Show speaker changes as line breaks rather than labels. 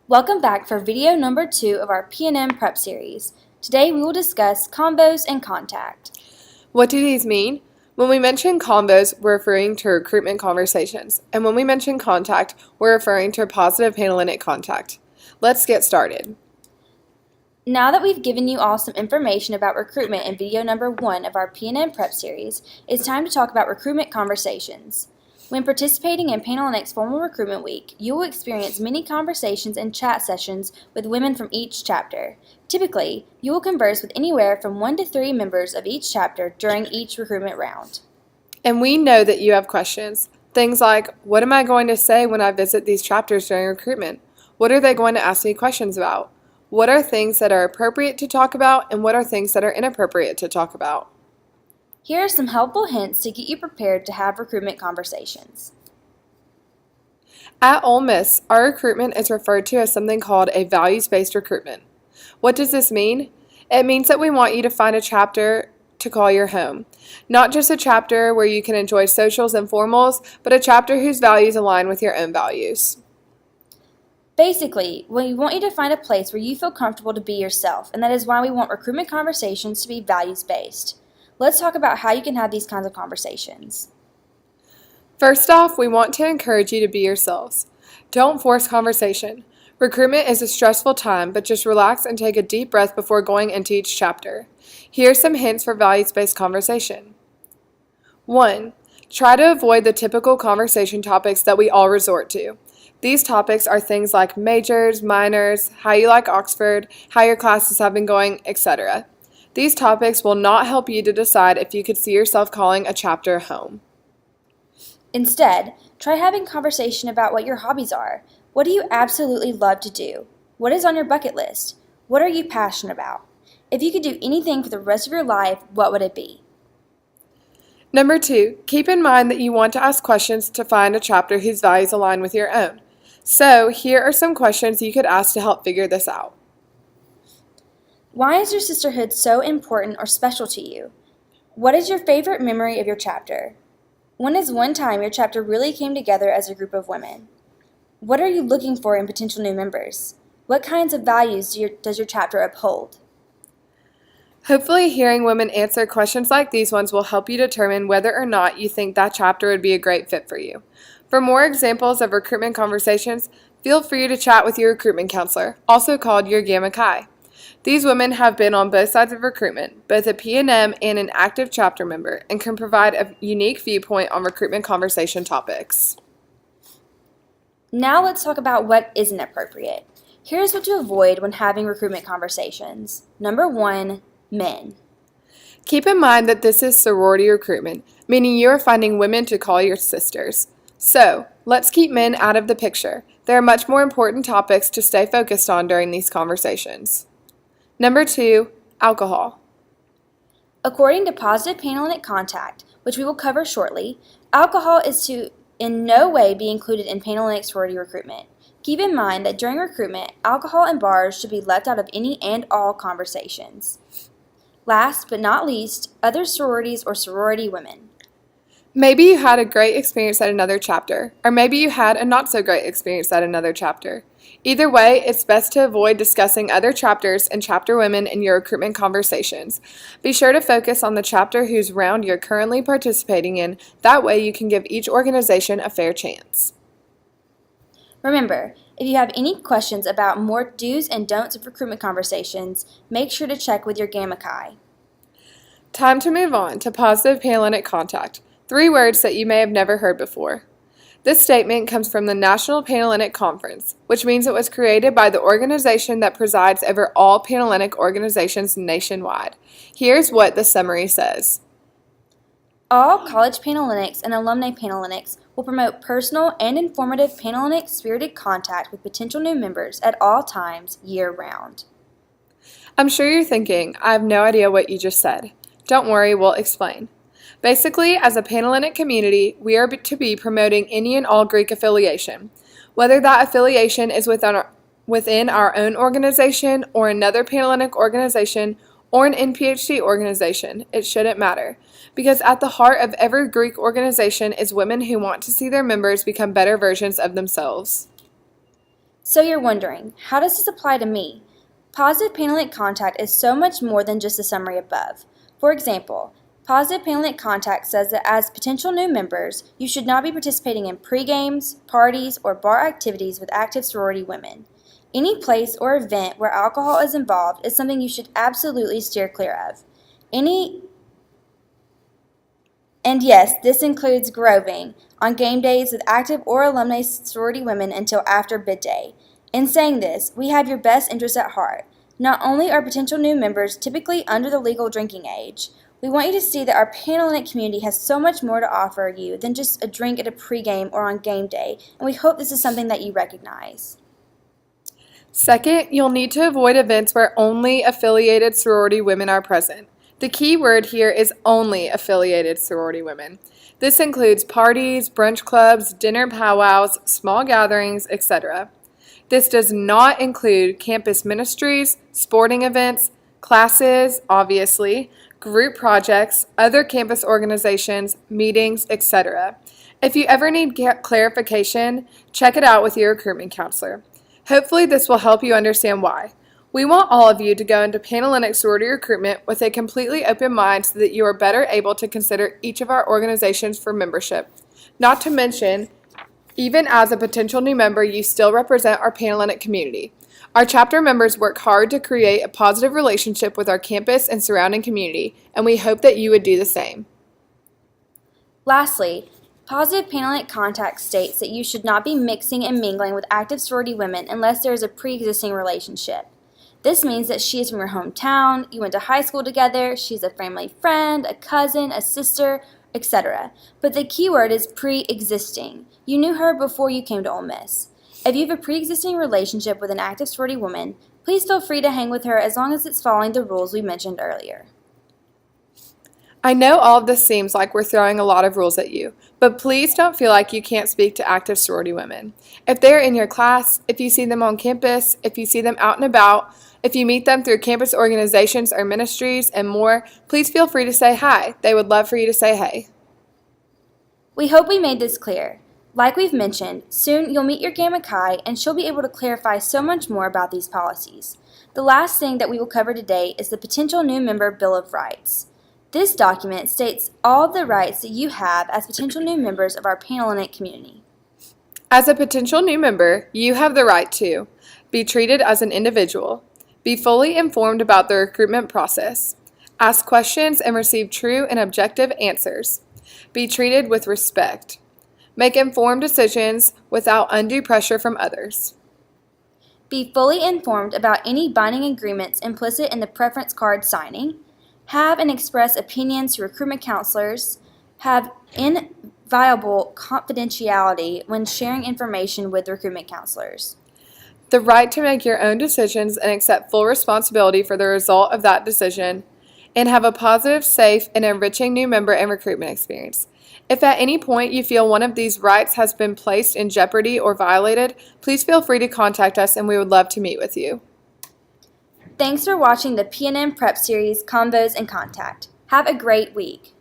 Welcome back for video number 2 of our PNM Prep Series. Today we will discuss Convos and Contact.
What do these mean? When we mention Convos, we're referring to recruitment conversations, and when we mention Contact, we're referring to a Positive Panhellenic Contact. Let's get started.
Now that we've given you all some information about recruitment in video number 1 of our PNM Prep Series, it's time to talk about recruitment conversations. When participating in Panhellenic's Formal Recruitment Week, you will experience many conversations and chat sessions with women from each chapter. Typically, you will converse with anywhere from 1 to 3 members of each chapter during each recruitment round.
And we know that you have questions. Things like, what am I going to say when I visit these chapters during recruitment? What are they going to ask me questions about? What are things that are appropriate to talk about, and what are things that are inappropriate to talk about?
Here are some helpful hints to get you prepared to have recruitment conversations.
At Ole Miss, our recruitment is referred to as something called a values-based recruitment. What does this mean? It means that we want you to find a chapter to call your home. Not just a chapter where you can enjoy socials and formals, but a chapter whose values align with your own values.
Basically, we want you to find a place where you feel comfortable to be yourself, and that is why we want recruitment conversations to be values-based. Let's talk about how you can have these kinds of conversations.
First off, we want to encourage you to be yourselves. Don't force conversation. Recruitment is a stressful time, but just relax and take a deep breath before going into each chapter. Here are some hints for values-based conversation. 1. Try to avoid the typical conversation topics that we all resort to. These topics are things like majors, minors, how you like Oxford, how your classes have been going, etc. These topics will not help you to decide if you could see yourself calling a chapter home.
Instead, try having conversation about what your hobbies are. What do you absolutely love to do? What is on your bucket list? What are you passionate about? If you could do anything for the rest of your life, what would it be?
Number 2, keep in mind that you want to ask questions to find a chapter whose values align with your own. So, here are some questions you could ask to help figure this out.
Why is your sisterhood so important or special to you? What is your favorite memory of your chapter? When is one time your chapter really came together as a group of women? What are you looking for in potential new members? What kinds of values does your chapter uphold?
Hopefully, hearing women answer questions like these ones will help you determine whether or not you think that chapter would be a great fit for you. For more examples of recruitment conversations, feel free to chat with your recruitment counselor, also called your Gamma Chi. These women have been on both sides of recruitment, both a PNM and an active chapter member, and can provide a unique viewpoint on recruitment conversation topics.
Now let's talk about what isn't appropriate. Here's what to avoid when having recruitment conversations. Number 1, men.
Keep in mind that this is sorority recruitment, meaning you are finding women to call your sisters. So, let's keep men out of the picture. There are much more important topics to stay focused on during these conversations. Number 2, alcohol.
According to Positive Panhellenic Contact, which we will cover shortly, alcohol is to in no way be included in Panhellenic Sorority Recruitment. Keep in mind that during recruitment, alcohol and bars should be left out of any and all conversations. Last but not least, other sororities or sorority women.
Maybe you had a great experience at another chapter, or maybe you had a not so great experience at another chapter. Either way, it's best to avoid discussing other chapters and chapter women in your recruitment conversations. Be sure to focus on the chapter whose round you're currently participating in. That way you can give each organization a fair chance.
Remember, if you have any questions about more do's and don'ts of recruitment conversations, make sure to check with your Gamma Chi.
Time to move on to Positive Panhellenic Contact. 3 words that you may have never heard before. This statement comes from the National Panhellenic Conference, which means it was created by the organization that presides over all Panhellenic organizations nationwide. Here's what the summary says.
All college Panhellenics and alumni Panhellenics will promote personal and informative Panhellenic spirited contact with potential new members at all times, year-round.
I'm sure you're thinking, I have no idea what you just said. Don't worry, we'll explain. Basically, as a Panhellenic community, we are to be promoting any and all Greek affiliation. Whether that affiliation is within our own organization or another Panhellenic organization or an NPHC organization, it shouldn't matter. Because at the heart of every Greek organization is women who want to see their members become better versions of themselves.
So you're wondering, how does this apply to me? Positive Panhellenic Contact is so much more than just the summary above. For example, Positive Panhellenic Contact says that as potential new members, you should not be participating in pre-games, parties, or bar activities with active sorority women. Any place or event where alcohol is involved is something you should absolutely steer clear of. And yes, this includes groving on game days with active or alumni sorority women until after bid day. In saying this, we have your best interests at heart. Not only are potential new members typically under the legal drinking age, we want you to see that our Panhellenic community has so much more to offer you than just a drink at a pregame or on game day, and we hope this is something that you recognize.
Second, you'll need to avoid events where only affiliated sorority women are present. The key word here is only affiliated sorority women. This includes parties, brunch clubs, dinner powwows, small gatherings, etc. This does not include campus ministries, sporting events, classes, obviously, group projects, other campus organizations, meetings, etc. If you ever need clarification, check it out with your recruitment counselor. Hopefully this will help you understand why. We want all of you to go into Panhellenic Sorority Recruitment with a completely open mind so that you are better able to consider each of our organizations for membership. Not to mention, even as a potential new member, you still represent our Panhellenic community. Our chapter members work hard to create a positive relationship with our campus and surrounding community, and we hope that you would do the same.
Lastly, Positive Panhellenic Contact states that you should not be mixing and mingling with active sorority women unless there is a pre-existing relationship. This means that she is from your hometown, you went to high school together, she's a family friend, a cousin, a sister, etc. But the key word is pre-existing. You knew her before you came to Ole Miss. If you have a pre-existing relationship with an active sorority woman, please feel free to hang with her as long as it's following the rules we mentioned earlier.
I know all of this seems like we're throwing a lot of rules at you, but please don't feel like you can't speak to active sorority women. If they're in your class, if you see them on campus, if you see them out and about, if you meet them through campus organizations or ministries and more, please feel free to say hi. They would love for you to say hey.
We hope we made this clear. Like we've mentioned, soon you'll meet your Gamma Chi and she'll be able to clarify so much more about these policies. The last thing that we will cover today is the Potential New Member Bill of Rights. This document states all of the rights that you have as potential new members of our Panhellenic community.
As a potential new member, you have the right to be treated as an individual, be fully informed about the recruitment process, ask questions and receive true and objective answers, be treated with respect, make informed decisions without undue pressure from others,
be fully informed about any binding agreements implicit in the preference card signing, have and express opinions to recruitment counselors, have inviolable confidentiality when sharing information with recruitment counselors.
The right to make your own decisions and accept full responsibility for the result of that decision, and have a positive, safe, and enriching new member and recruitment experience. If at any point you feel one of these rights has been placed in jeopardy or violated, please feel free to contact us and we would love to meet with you.
Thanks for watching the PNM Prep Series Convos and Contact. Have a great week.